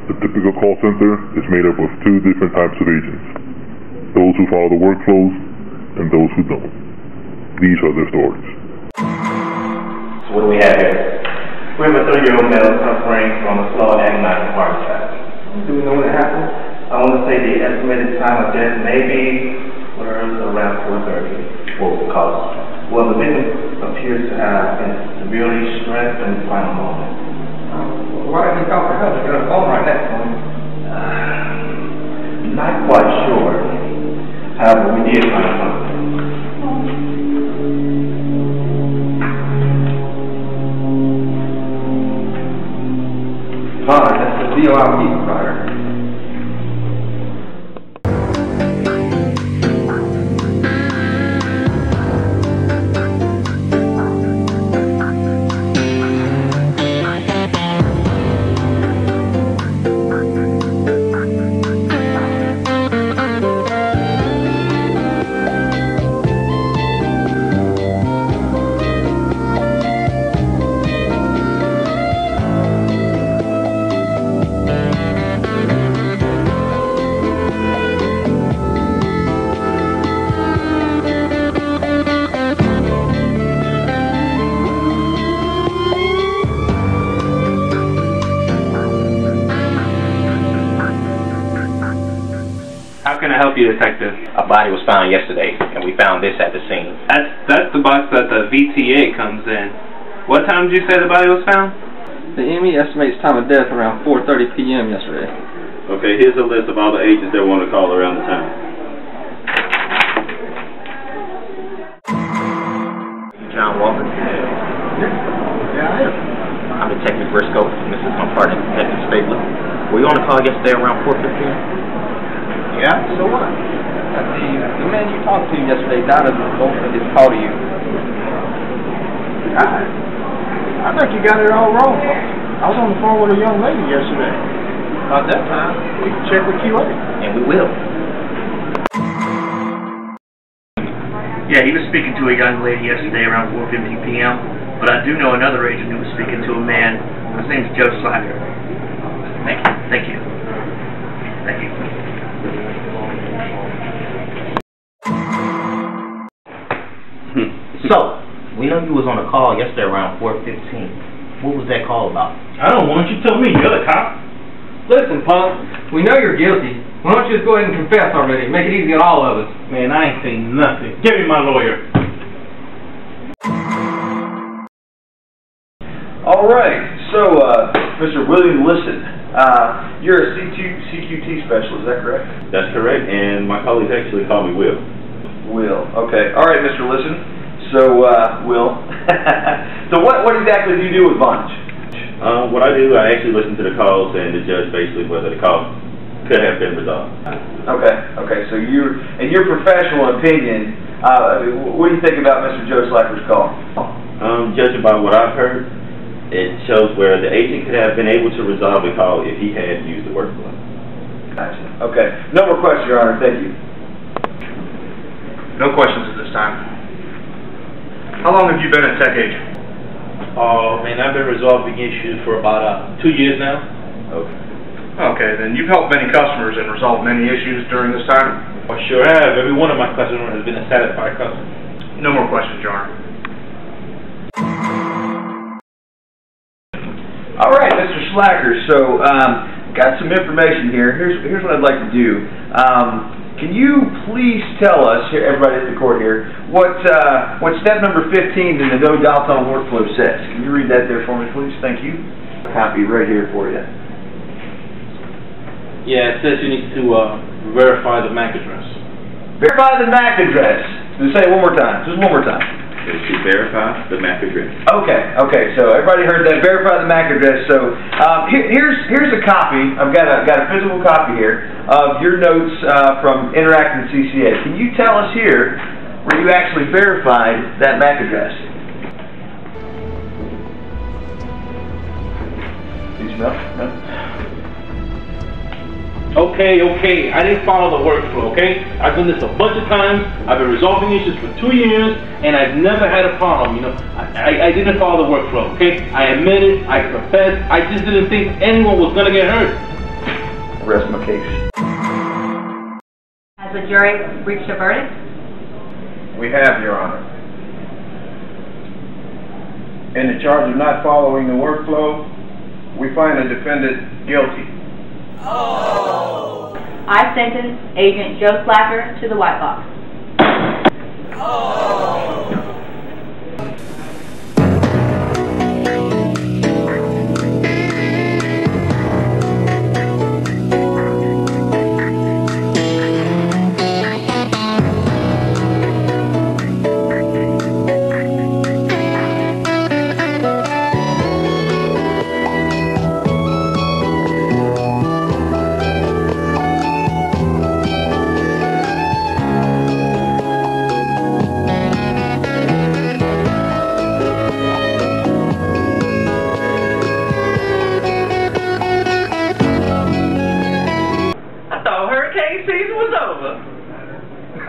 The typical call center is made up of two different types of agents. Those who follow the workflows and those who don't. These are their stories. So what do we have here? We have a 3-year-old male suffering from a slow agonizing heart attack. Do we know when it happened? I want to say the estimated time of death may be around 4:30. What was the cause? Well, the victim appears to have been severely stressed in his final moments. Why didn't he call for help? He's got a phone right next to him. Not quite sure. However, we did find something. Fine, that's the VOIP provider. How can I help you, Detective? A body was found yesterday, and we found this at the scene. That's the box that the VTA comes in. What time did you say the body was found? The ME estimates time of death around 4:30 p.m. yesterday. Okay, here's a list of all the agents that want to call around the town. John Walker? Yeah, I am. I'm Detective Briscoe, and this is my partner, Detective Stabler. Were you on the call yesterday around 4:15? Yeah, so what? The man you talked to yesterday died as a result of his call to you. I think you got it all wrong. I was on the phone with a young lady yesterday. About that time, we can check with QA. And we will. Yeah, he was speaking to a young lady yesterday around 4:50 p.m., but I do know another agent who was speaking to a man. His name's Joe Slacker. Thank you. So, we know you was on a call yesterday around 4:15. What was that call about? I don't want you to tell me. You're the cop. Listen, punk, we know you're guilty. Why don't you just go ahead and confess already? Make it easy on all of us. Man, I ain't saying nothing. Give me my lawyer. All right, so Mr. William Liston, you're a CQT specialist, is that correct? That's correct, and my colleagues actually call me Will. Will, okay. All right, Mr. Liston. So, Will, so what exactly do you do with bondage? What I do, I actually listen to the calls and to judge basically whether the call could have been resolved. Okay, so in your professional opinion, what do you think about Mr. Joe Slacker's call? Judging by what I've heard, it shows where the agent could have been able to resolve the call if he had used the workflow. Gotcha. Okay. No more questions, Your Honor. Thank you. No questions at this time. How long have you been a tech agent? Oh, man, I've been resolving issues for about 2 years now. Okay. Okay, then you've helped many customers and resolved many issues during this time? I sure have. Every one of my customers has been a satisfied customer. No more questions, Your Honor. All right, Mr. Slacker. So, got some information here. Here's what I'd like to do. Can you please tell us, here, everybody at the court here, what step number 15 in the No Dalton workflow says? Can you read that there for me, please? Thank you. Copy right here for you. Yeah, it says you need to verify the MAC address. Verify the MAC address. Just say it one more time. Just one more time. Is to verify the MAC address. Okay. So everybody heard that. Verify the MAC address. So here's a copy. I've got a physical copy here of your notes from interacting with CCA. Can you tell us here where you actually verified that MAC address? Did you know? No? Okay. I didn't follow the workflow, okay? I've done this a bunch of times. I've been resolving issues for 2 years, and I've never had a problem, you know. I didn't follow the workflow, okay? I admit it, I confess, I just didn't think anyone was gonna get hurt. rest my case. Has the jury reached a verdict? We have, Your Honor. In the charge of not following the workflow, we find the defendant guilty. I sentence Agent Joe Slacker to the white box. I thought hurricane season was over.